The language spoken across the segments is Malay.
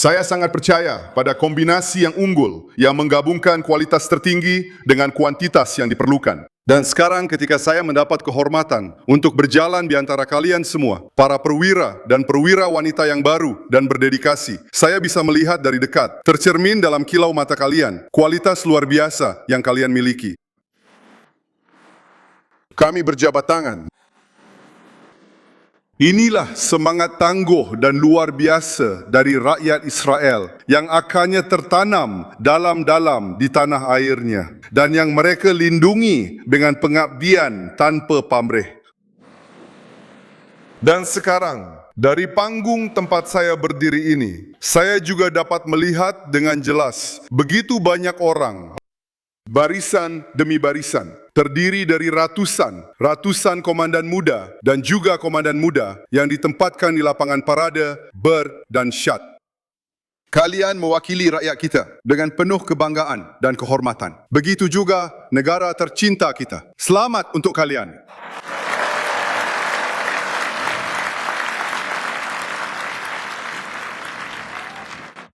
Saya sangat percaya pada kombinasi yang unggul yang menggabungkan kualitas tertinggi dengan kuantitas yang diperlukan. Dan sekarang ketika saya mendapat kehormatan untuk berjalan di antara kalian semua, para perwira dan perwira wanita yang baru dan berdedikasi, saya bisa melihat dari dekat, tercermin dalam kilau mata kalian, kualitas luar biasa yang kalian miliki. Kami berjabat tangan. Inilah semangat tangguh dan luar biasa dari rakyat Israel yang akannya tertanam dalam-dalam di tanah airnya dan yang mereka lindungi dengan pengabdian tanpa pamrih. Dan sekarang, dari panggung tempat saya berdiri ini, saya juga dapat melihat dengan jelas begitu banyak orang, barisan demi barisan, terdiri dari ratusan komandan muda dan juga komandan muda yang ditempatkan di lapangan parade, dan syat. Kalian mewakili rakyat kita dengan penuh kebanggaan dan kehormatan. Begitu juga negara tercinta kita. Selamat untuk kalian.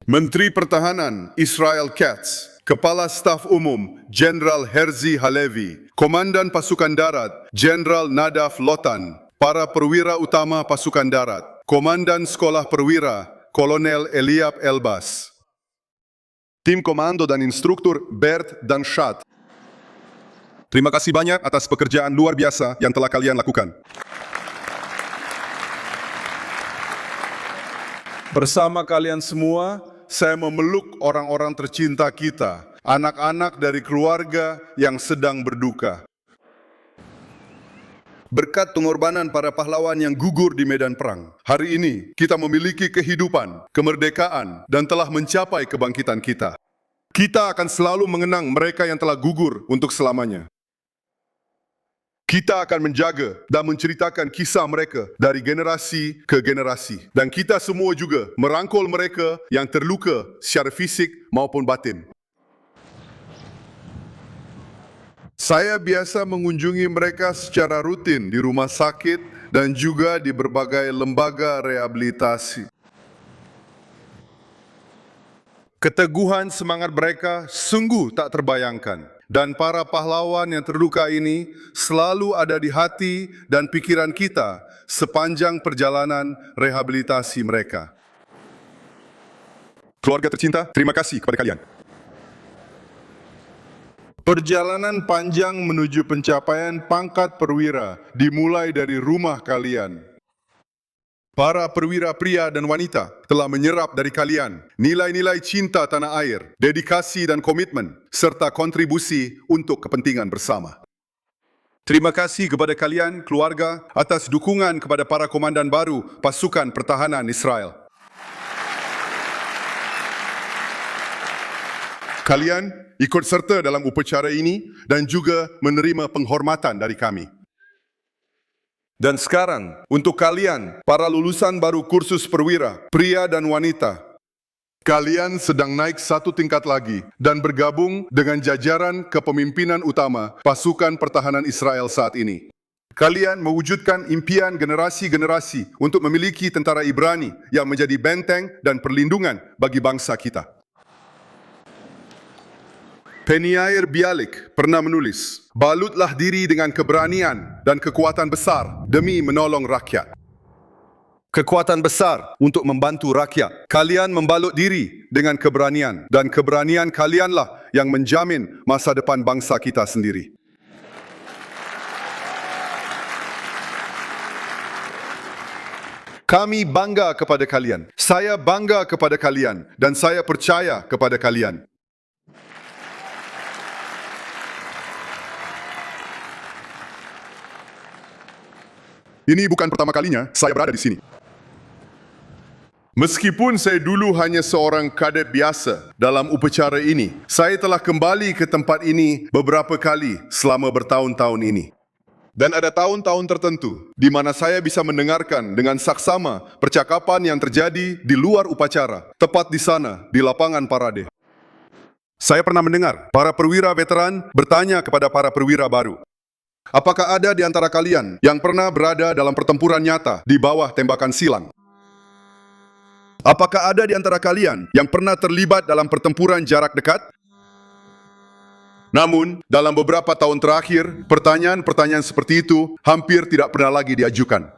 Menteri Pertahanan Israel Katz, Kepala Staf Umum Jenderal Herzi Halevi, Komandan Pasukan Darat Jenderal Nadav Lotan, para perwira utama Pasukan Darat, Komandan Sekolah Perwira Kolonel Eliab Elbas, tim komando dan instruktur dan syat. Terima kasih banyak atas pekerjaan luar biasa yang telah kalian lakukan. Bersama kalian semua, saya memeluk orang-orang tercinta kita, anak-anak dari keluarga yang sedang berduka. Berkat pengorbanan para pahlawan yang gugur di medan perang, hari ini kita memiliki kehidupan, kemerdekaan, dan telah mencapai kebangkitan kita. Kita akan selalu mengenang mereka yang telah gugur untuk selamanya. Kita akan menjaga dan menceritakan kisah mereka dari generasi ke generasi. Dan kita semua juga merangkul mereka yang terluka secara fisik maupun batin. Saya biasa mengunjungi mereka secara rutin di rumah sakit dan juga di berbagai lembaga rehabilitasi. Keteguhan semangat mereka sungguh tak terbayangkan. Dan para pahlawan yang terluka ini selalu ada di hati dan pikiran kita sepanjang perjalanan rehabilitasi mereka. Keluarga tercinta, terima kasih kepada kalian. Perjalanan panjang menuju pencapaian pangkat perwira dimulai dari rumah kalian. Para perwira pria dan wanita telah menyerap dari kalian nilai-nilai cinta tanah air, dedikasi dan komitmen, serta kontribusi untuk kepentingan bersama. Terima kasih kepada kalian, keluarga, atas dukungan kepada para komandan baru Pasukan Pertahanan Israel. Kalian ikut serta dalam upacara ini dan juga menerima penghormatan dari kami. Dan sekarang, untuk kalian, para lulusan baru kursus perwira, pria dan wanita, kalian sedang naik satu tingkat lagi dan bergabung dengan jajaran kepemimpinan utama Pasukan Pertahanan Israel saat ini. Kalian mewujudkan impian generasi-generasi untuk memiliki tentara Ibrani yang menjadi benteng dan perlindungan bagi bangsa kita. Penyair Bialik pernah menulis, balutlah diri dengan keberanian dan kekuatan besar demi menolong rakyat. Kekuatan besar untuk membantu rakyat. Kalian membalut diri dengan keberanian dan keberanian kalianlah yang menjamin masa depan bangsa kita sendiri. Kami bangga kepada kalian. Saya bangga kepada kalian dan saya percaya kepada kalian. Ini bukan pertama kalinya saya berada di sini. Meskipun saya dulu hanya seorang kadet biasa dalam upacara ini, saya telah kembali ke tempat ini beberapa kali selama bertahun-tahun ini. Dan ada tahun-tahun tertentu di mana saya bisa mendengarkan dengan saksama percakapan yang terjadi di luar upacara, tepat di sana, di lapangan parade. Saya pernah mendengar para perwira veteran bertanya kepada para perwira baru, apakah ada di antara kalian yang pernah berada dalam pertempuran nyata di bawah tembakan silang? Apakah ada di antara kalian yang pernah terlibat dalam pertempuran jarak dekat? Namun, dalam beberapa tahun terakhir, pertanyaan-pertanyaan seperti itu hampir tidak pernah lagi diajukan.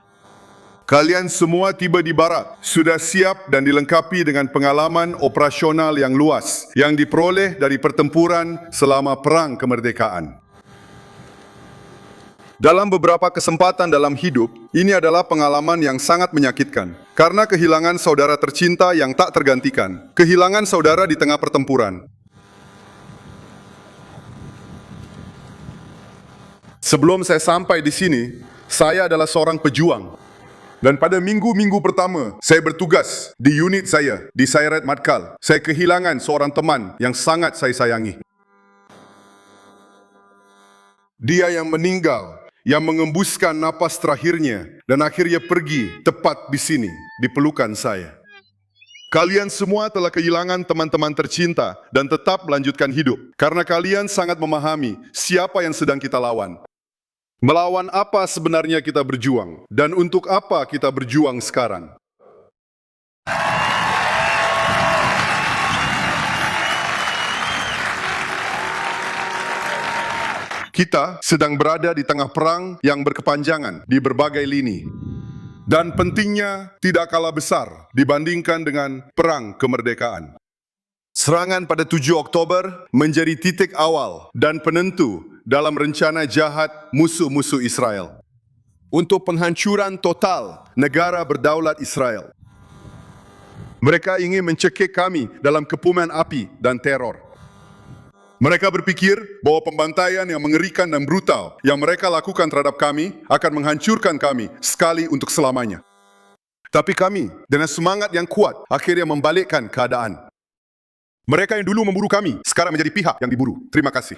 Kalian semua tiba di barat, sudah siap dan dilengkapi dengan pengalaman operasional yang luas yang diperoleh dari pertempuran selama Perang Kemerdekaan. Dalam beberapa kesempatan dalam hidup, ini adalah pengalaman yang sangat menyakitkan. Karena kehilangan saudara tercinta yang tak tergantikan, kehilangan saudara di tengah pertempuran. Sebelum saya sampai di sini, saya adalah seorang pejuang. Dan pada minggu-minggu pertama, saya bertugas di unit saya, di Sayeret Matkal. Saya kehilangan seorang teman yang sangat saya sayangi. Dia yang meninggal, yang mengembuskan napas terakhirnya, dan akhirnya pergi tepat di sini, di pelukan saya. Kalian semua telah kehilangan teman-teman tercinta dan tetap melanjutkan hidup, karena kalian sangat memahami siapa yang sedang kita lawan. Melawan apa sebenarnya kita berjuang, dan untuk apa kita berjuang sekarang. Kita sedang berada di tengah perang yang berkepanjangan di berbagai lini. Dan pentingnya tidak kalah besar dibandingkan dengan Perang Kemerdekaan. Serangan pada 7 Oktober menjadi titik awal dan penentu dalam rencana jahat musuh-musuh Israel untuk penghancuran total negara berdaulat Israel. Mereka ingin mencekik kami dalam kepuman api dan teror. Mereka berpikir bahwa pembantaian yang mengerikan dan brutal yang mereka lakukan terhadap kami akan menghancurkan kami sekali untuk selamanya. Tapi kami, dengan semangat yang kuat, akhirnya membalikkan keadaan. Mereka yang dulu memburu kami, sekarang menjadi pihak yang diburu. Terima kasih.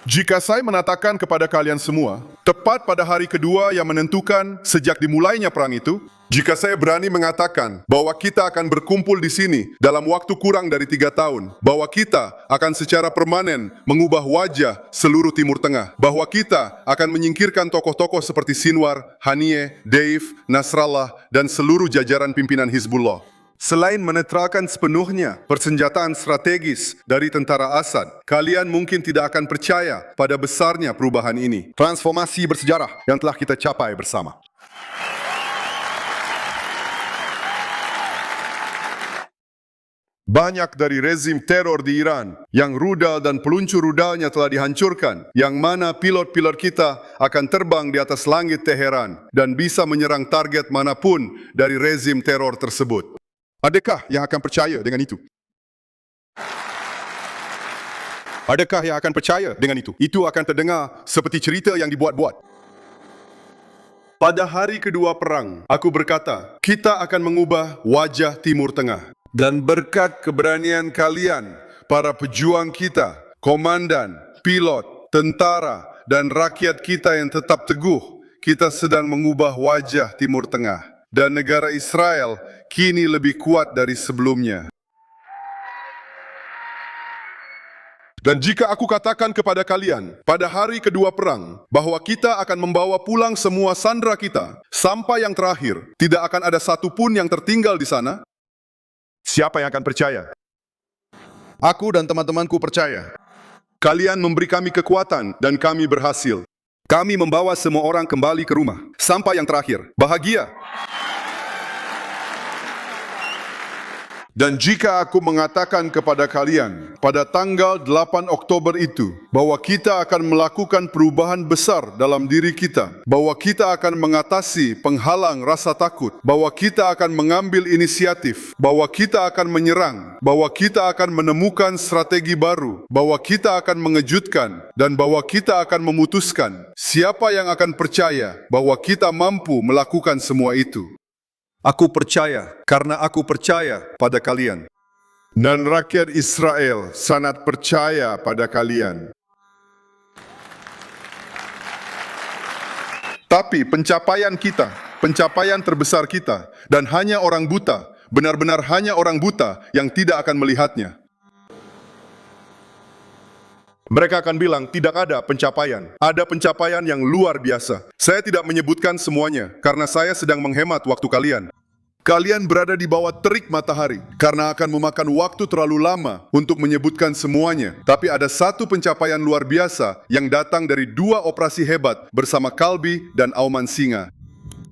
Jika saya menatakan kepada kalian semua, tepat pada hari kedua yang menentukan sejak dimulainya perang itu, jika saya berani mengatakan bahwa kita akan berkumpul di sini dalam waktu kurang dari 3 tahun, bahwa kita akan secara permanen mengubah wajah seluruh Timur Tengah, bahwa kita akan menyingkirkan tokoh-tokoh seperti Sinwar, Haniyeh, Deif, Nasrallah, dan seluruh jajaran pimpinan Hizbullah. Selain menetralkan sepenuhnya persenjataan strategis dari tentara Asad, kalian mungkin tidak akan percaya pada besarnya perubahan ini. Transformasi bersejarah yang telah kita capai bersama. Banyak dari rezim teror di Iran yang rudal dan peluncur rudalnya telah dihancurkan, yang mana pilot-pilot kita akan terbang di atas langit Teheran dan bisa menyerang target manapun dari rezim teror tersebut. Adakah yang akan percaya dengan itu? Adakah yang akan percaya dengan itu? Itu akan terdengar seperti cerita yang dibuat-buat. Pada hari kedua perang, aku berkata, kita akan mengubah wajah Timur Tengah. Dan berkat keberanian kalian, para pejuang kita, komandan, pilot, tentara, dan rakyat kita yang tetap teguh, kita sedang mengubah wajah Timur Tengah. Dan negara Israel kini lebih kuat dari sebelumnya. Dan jika aku katakan kepada kalian, pada hari kedua perang, bahwa kita akan membawa pulang semua sandera kita, sampai yang terakhir, tidak akan ada satupun yang tertinggal di sana, siapa yang akan percaya? Aku dan teman-temanku percaya. Kalian memberi kami kekuatan dan kami berhasil. Kami membawa semua orang kembali ke rumah. Sampai yang terakhir, bahagia. Dan jika aku mengatakan kepada kalian pada tanggal 8 Oktober itu bahwa kita akan melakukan perubahan besar dalam diri kita, bahwa kita akan mengatasi penghalang rasa takut, bahwa kita akan mengambil inisiatif, bahwa kita akan menyerang, bahwa kita akan menemukan strategi baru, bahwa kita akan mengejutkan, dan bahwa kita akan memutuskan, siapa yang akan percaya bahwa kita mampu melakukan semua itu? Aku percaya, karena aku percaya pada kalian. Dan rakyat Israel sangat percaya pada kalian. Tapi pencapaian kita, pencapaian terbesar kita, dan hanya orang buta, benar-benar hanya orang buta yang tidak akan melihatnya. Mereka akan bilang, tidak ada pencapaian. Ada pencapaian yang luar biasa. Saya tidak menyebutkan semuanya, karena saya sedang menghemat waktu kalian. Kalian berada di bawah terik matahari, karena akan memakan waktu terlalu lama untuk menyebutkan semuanya. Tapi ada satu pencapaian luar biasa yang datang dari 2 operasi hebat bersama Kalbi dan Auman Singa.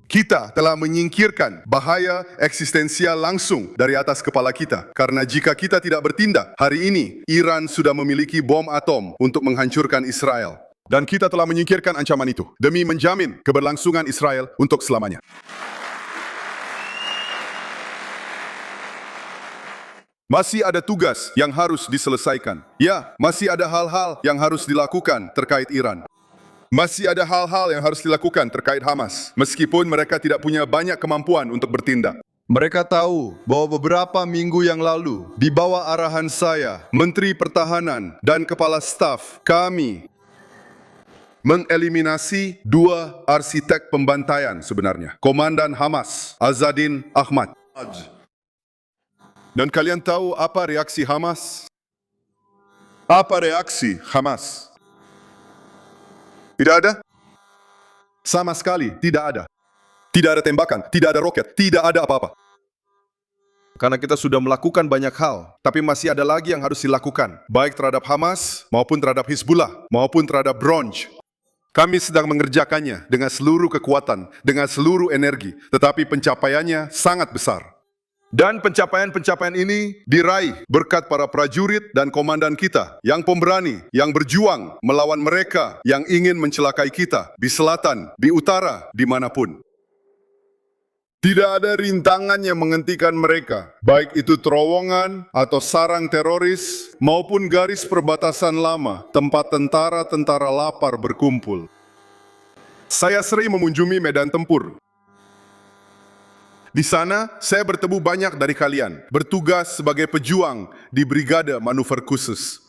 Kita telah menyingkirkan bahaya eksistensial langsung dari atas kepala kita. Karena jika kita tidak bertindak, hari ini Iran sudah memiliki bom atom untuk menghancurkan Israel. Dan kita telah menyingkirkan ancaman itu demi menjamin keberlangsungan Israel untuk selamanya. Masih ada tugas yang harus diselesaikan. Ya, masih ada hal-hal yang harus dilakukan terkait Iran. Masih ada hal-hal yang harus dilakukan terkait Hamas, meskipun mereka tidak punya banyak kemampuan untuk bertindak. Mereka tahu bahwa beberapa minggu yang lalu, di bawah arahan saya, Menteri Pertahanan dan Kepala Staf, kami mengeliminasi 2 arsitek pembantaian sebenarnya. Komandan Hamas, Azadin Ahmad. Dan kalian tahu apa reaksi Hamas? Apa reaksi Hamas? Tidak ada? Sama sekali tidak ada. Tidak ada tembakan, tidak ada roket, tidak ada apa-apa. Karena kita sudah melakukan banyak hal, tapi masih ada lagi yang harus dilakukan, baik terhadap Hamas, maupun terhadap Hizbullah, maupun terhadap Bronj. Kami sedang mengerjakannya dengan seluruh kekuatan, dengan seluruh energi, tetapi pencapaiannya sangat besar. Dan pencapaian-pencapaian ini diraih berkat para prajurit dan komandan kita yang pemberani, yang berjuang melawan mereka yang ingin mencelakai kita di selatan, di utara, dimanapun. Tidak ada rintangan yang menghentikan mereka, baik itu terowongan atau sarang teroris maupun garis perbatasan lama, tempat tentara-tentara lapar berkumpul. Saya sering mengunjungi medan tempur. Di sana, saya bertemu banyak dari kalian, bertugas sebagai pejuang di Brigade Manuver Khusus.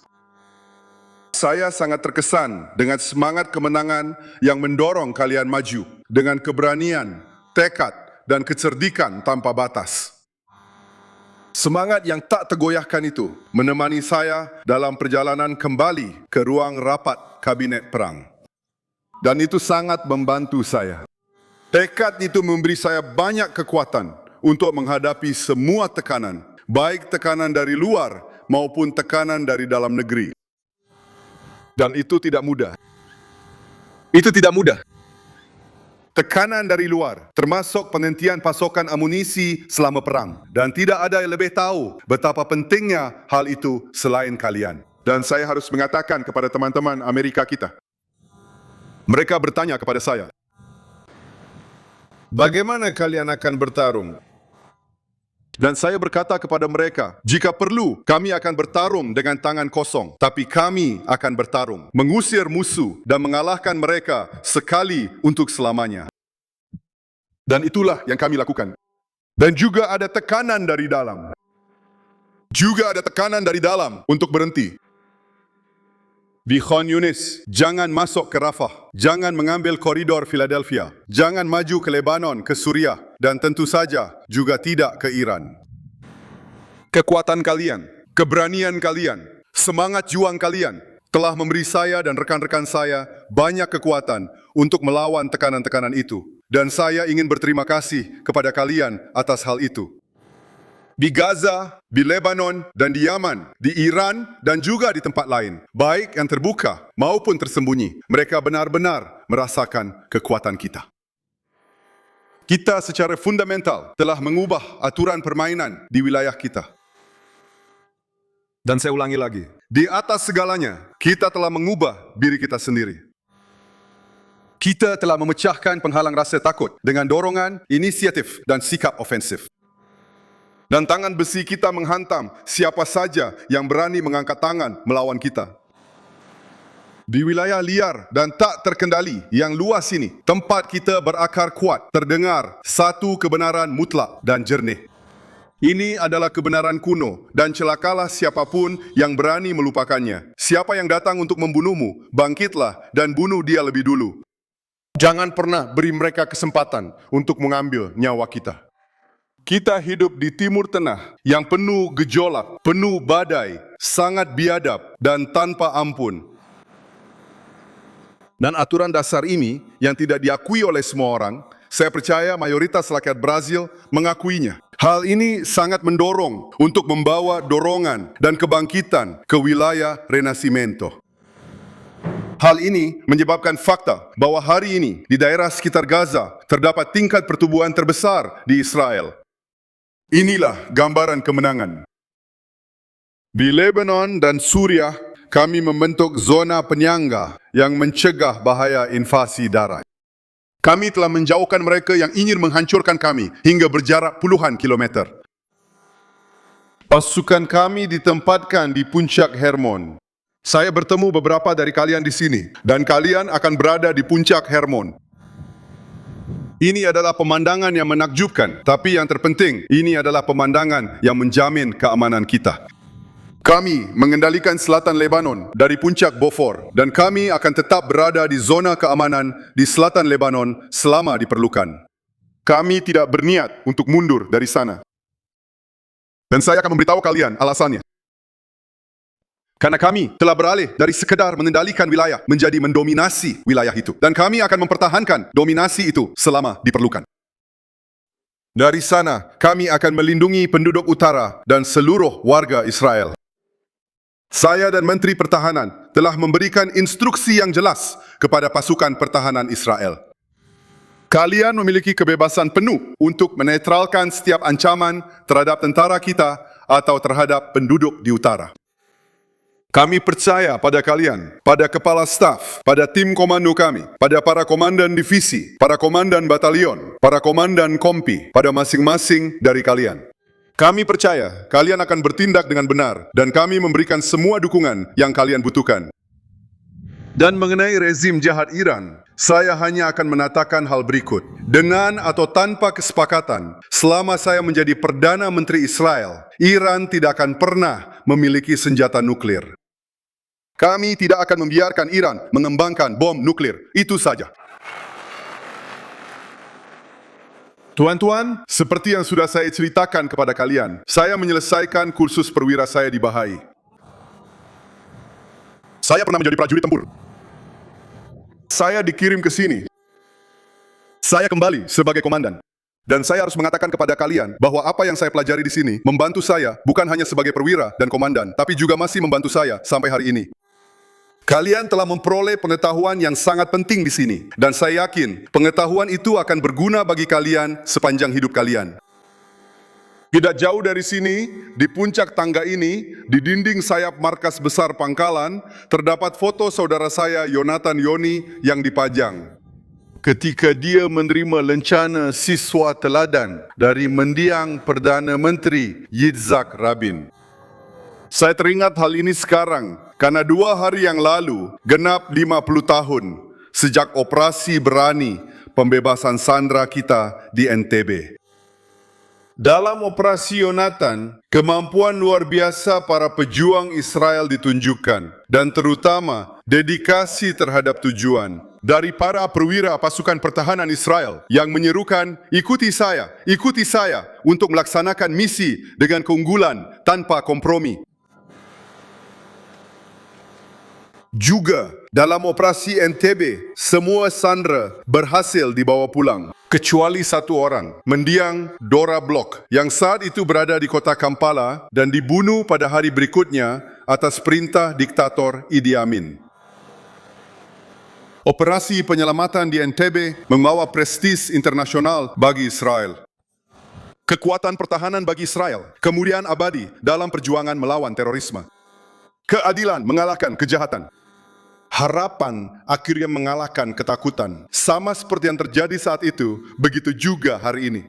Saya sangat terkesan dengan semangat kemenangan yang mendorong kalian maju, dengan keberanian, tekad, dan kecerdikan tanpa batas. Semangat yang tak tergoyahkan itu menemani saya dalam perjalanan kembali ke ruang rapat Kabinet Perang. Dan itu sangat membantu saya. Tekad itu memberi saya banyak kekuatan untuk menghadapi semua tekanan, baik tekanan dari luar maupun tekanan dari dalam negeri. Dan itu tidak mudah. Itu tidak mudah. Tekanan dari luar, termasuk penghentian pasokan amunisi selama perang. Dan tidak ada yang lebih tahu betapa pentingnya hal itu selain kalian. Dan saya harus mengatakan kepada teman-teman Amerika kita. Mereka bertanya kepada saya, bagaimana kalian akan bertarung? Dan saya berkata kepada mereka, jika perlu, kami akan bertarung dengan tangan kosong. Tapi kami akan bertarung, mengusir musuh dan mengalahkan mereka sekali untuk selamanya. Dan itulah yang kami lakukan. Dan juga ada tekanan dari dalam. Juga ada tekanan dari dalam untuk berhenti. Di Khan Yunis, jangan masuk ke Rafah, jangan mengambil koridor Philadelphia, jangan maju ke Lebanon, ke Suriah, dan tentu saja juga tidak ke Iran. Kekuatan kalian, keberanian kalian, semangat juang kalian telah memberi saya dan rekan-rekan saya banyak kekuatan untuk melawan tekanan-tekanan itu. Dan saya ingin berterima kasih kepada kalian atas hal itu. Di Gaza, di Lebanon, dan di Yaman, di Iran, dan juga di tempat lain, baik yang terbuka maupun tersembunyi, mereka benar-benar merasakan kekuatan kita. Kita secara fundamental telah mengubah aturan permainan di wilayah kita. Dan saya ulangi lagi, di atas segalanya, kita telah mengubah diri kita sendiri. Kita telah memecahkan penghalang rasa takut dengan dorongan, inisiatif, dan sikap ofensif. Dan tangan besi kita menghantam siapa saja yang berani mengangkat tangan melawan kita. Di wilayah liar dan tak terkendali yang luas ini, tempat kita berakar kuat, terdengar satu kebenaran mutlak dan jernih. Ini adalah kebenaran kuno dan celakalah siapapun yang berani melupakannya. Siapa yang datang untuk membunuhmu, bangkitlah dan bunuh dia lebih dulu. Jangan pernah beri mereka kesempatan untuk mengambil nyawa kita. Kita hidup di Timur Tengah yang penuh gejolak, penuh badai, sangat biadab dan tanpa ampun. Dan aturan dasar ini yang tidak diakui oleh semua orang, saya percaya mayoritas rakyat Brazil mengakuinya. Hal ini sangat mendorong untuk membawa dorongan dan kebangkitan ke wilayah Renascimento. Hal ini menyebabkan fakta bahwa hari ini di daerah sekitar Gaza terdapat tingkat pertumbuhan terbesar di Israel. Inilah gambaran kemenangan. Di Lebanon dan Suriah, kami membentuk zona penyangga yang mencegah bahaya invasi darat. Kami telah menjauhkan mereka yang ingin menghancurkan kami hingga berjarak puluhan kilometer. Pasukan kami ditempatkan di puncak Hermon. Saya bertemu beberapa dari kalian di sini, dan kalian akan berada di puncak Hermon. Ini adalah pemandangan yang menakjubkan, tapi yang terpenting, ini adalah pemandangan yang menjamin keamanan kita. Kami mengendalikan selatan Lebanon dari puncak Beaufort, dan kami akan tetap berada di zona keamanan di selatan Lebanon selama diperlukan. Kami tidak berniat untuk mundur dari sana. Dan saya akan memberitahu kalian alasannya. Karena kami telah beralih dari sekedar mengendalikan wilayah menjadi mendominasi wilayah itu. Dan kami akan mempertahankan dominasi itu selama diperlukan. Dari sana, kami akan melindungi penduduk utara dan seluruh warga Israel. Saya dan Menteri Pertahanan telah memberikan instruksi yang jelas kepada pasukan pertahanan Israel. Kalian memiliki kebebasan penuh untuk menetralkan setiap ancaman terhadap tentara kita atau terhadap penduduk di utara. Kami percaya pada kalian, pada kepala staf, pada tim komando kami, pada para komandan divisi, para komandan batalion, para komandan kompi, pada masing-masing dari kalian. Kami percaya kalian akan bertindak dengan benar dan kami memberikan semua dukungan yang kalian butuhkan. Dan mengenai rezim jahat Iran, saya hanya akan menatakan hal berikut. Dengan atau tanpa kesepakatan, selama saya menjadi Perdana Menteri Israel, Iran tidak akan pernah memiliki senjata nuklir. Kami tidak akan membiarkan Iran mengembangkan bom nuklir. Itu saja. Tuan-tuan, seperti yang sudah saya ceritakan kepada kalian, saya menyelesaikan kursus perwira saya di Bahai. Saya pernah menjadi prajurit tempur. Saya dikirim ke sini. Saya kembali sebagai komandan. Dan saya harus mengatakan kepada kalian bahwa apa yang saya pelajari di sini membantu saya bukan hanya sebagai perwira dan komandan, tapi juga masih membantu saya sampai hari ini. Kalian telah memperoleh pengetahuan yang sangat penting di sini, dan saya yakin pengetahuan itu akan berguna bagi kalian sepanjang hidup kalian. Tidak jauh dari sini, di puncak tangga ini, di dinding sayap markas besar pangkalan, terdapat foto saudara saya Yonatan Yoni yang dipajang. Ketika dia menerima lencana siswa teladan dari mendiang Perdana Menteri Yitzhak Rabin. Saya teringat hal ini sekarang, karena 2 hari yang lalu, genap 50 tahun sejak operasi berani pembebasan sandera kita di NTB. Dalam operasi Yonatan, kemampuan luar biasa para pejuang Israel ditunjukkan, dan terutama dedikasi terhadap tujuan. Dari para perwira pasukan pertahanan Israel yang menyerukan, ikuti saya untuk melaksanakan misi dengan keunggulan tanpa kompromi. Juga dalam operasi NTB, semua sandera berhasil dibawa pulang. Kecuali 1 orang, mendiang Dora Bloch, yang saat itu berada di kota Kampala dan dibunuh pada hari berikutnya atas perintah diktator Idi Amin. Operasi penyelamatan di NTB membawa prestis internasional bagi Israel. Kekuatan pertahanan bagi Israel, kemudian abadi dalam perjuangan melawan terorisme. Keadilan mengalahkan kejahatan. Harapan akhirnya mengalahkan ketakutan. Sama seperti yang terjadi saat itu, begitu juga hari ini.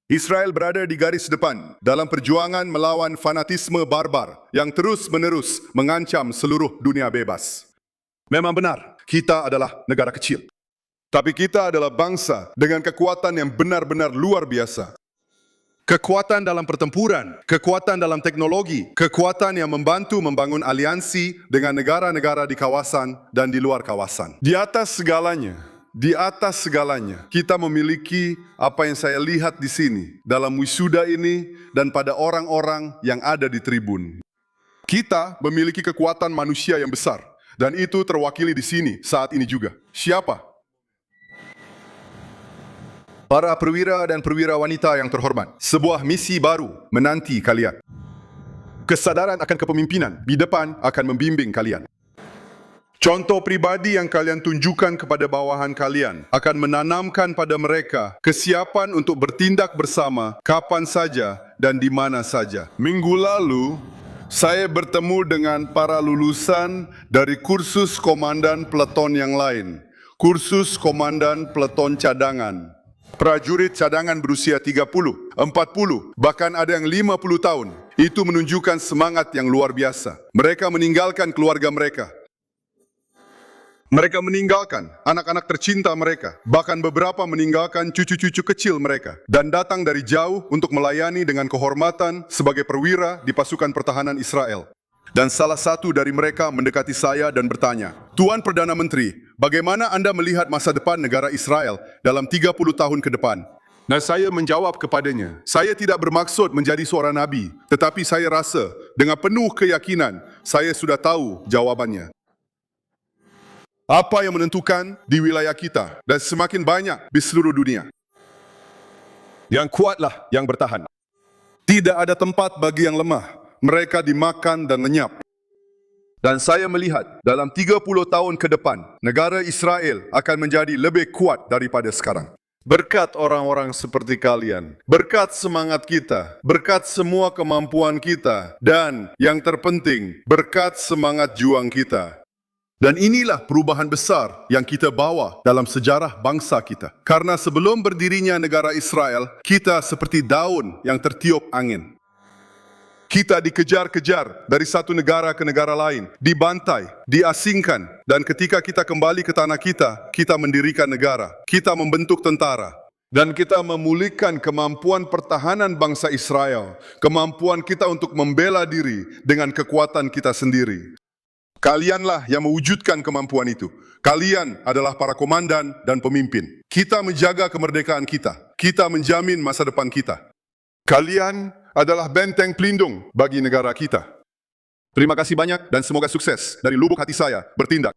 Israel berada di garis depan dalam perjuangan melawan fanatisme barbar yang terus-menerus mengancam seluruh dunia bebas. Memang benar, kita adalah negara kecil. Tapi kita adalah bangsa dengan kekuatan yang benar-benar luar biasa. Kekuatan dalam pertempuran, kekuatan dalam teknologi, kekuatan yang membantu membangun aliansi dengan negara-negara di kawasan dan di luar kawasan. Di atas segalanya, kita memiliki apa yang saya lihat di sini, dalam wisuda ini dan pada orang-orang yang ada di tribun. Kita memiliki kekuatan manusia yang besar, Dan itu terwakili di sini saat ini juga. Siapa? Para perwira dan perwira wanita yang terhormat, sebuah misi baru menanti kalian. Kesadaran akan kepemimpinan di depan akan membimbing kalian. Contoh pribadi yang kalian tunjukkan kepada bawahan kalian akan menanamkan pada mereka kesiapan untuk bertindak bersama kapan saja dan di mana saja. Minggu lalu, saya bertemu dengan para lulusan dari kursus komandan peleton yang lain. Kursus komandan peleton cadangan. Prajurit cadangan berusia 30, 40, bahkan ada yang 50 tahun. Itu menunjukkan semangat yang luar biasa. Mereka meninggalkan keluarga mereka. Mereka meninggalkan anak-anak tercinta mereka, bahkan beberapa meninggalkan cucu-cucu kecil mereka, dan datang dari jauh untuk melayani dengan kehormatan sebagai perwira di pasukan pertahanan Israel. Dan salah satu dari mereka mendekati saya dan bertanya, "Tuan Perdana Menteri, bagaimana Anda melihat masa depan negara Israel dalam 30 tahun ke depan?" Nah, saya menjawab kepadanya, saya tidak bermaksud menjadi seorang nabi, tetapi saya rasa dengan penuh keyakinan saya sudah tahu jawabannya. Apa yang menentukan di wilayah kita dan semakin banyak di seluruh dunia? Yang kuatlah yang bertahan. Tidak ada tempat bagi yang lemah. Mereka dimakan dan lenyap. Dan saya melihat dalam 30 tahun ke depan, negara Israel akan menjadi lebih kuat daripada sekarang. Berkat orang-orang seperti kalian, berkat semangat kita, berkat semua kemampuan kita, dan yang terpenting, berkat semangat juang kita. Dan inilah perubahan besar yang kita bawa dalam sejarah bangsa kita. Karena sebelum berdirinya negara Israel, kita seperti daun yang tertiup angin. Kita dikejar-kejar dari satu negara ke negara lain, dibantai, diasingkan, dan ketika kita kembali ke tanah kita mendirikan negara, kita membentuk tentara, dan kita memulihkan kemampuan pertahanan bangsa Israel, kemampuan kita untuk membela diri dengan kekuatan kita sendiri. Kalianlah yang mewujudkan kemampuan itu. Kalian adalah para komandan dan pemimpin. Kita menjaga kemerdekaan kita. Kita menjamin masa depan kita. Kalian adalah benteng pelindung bagi negara kita. Terima kasih banyak dan semoga sukses. Dari lubuk hati saya bertindak.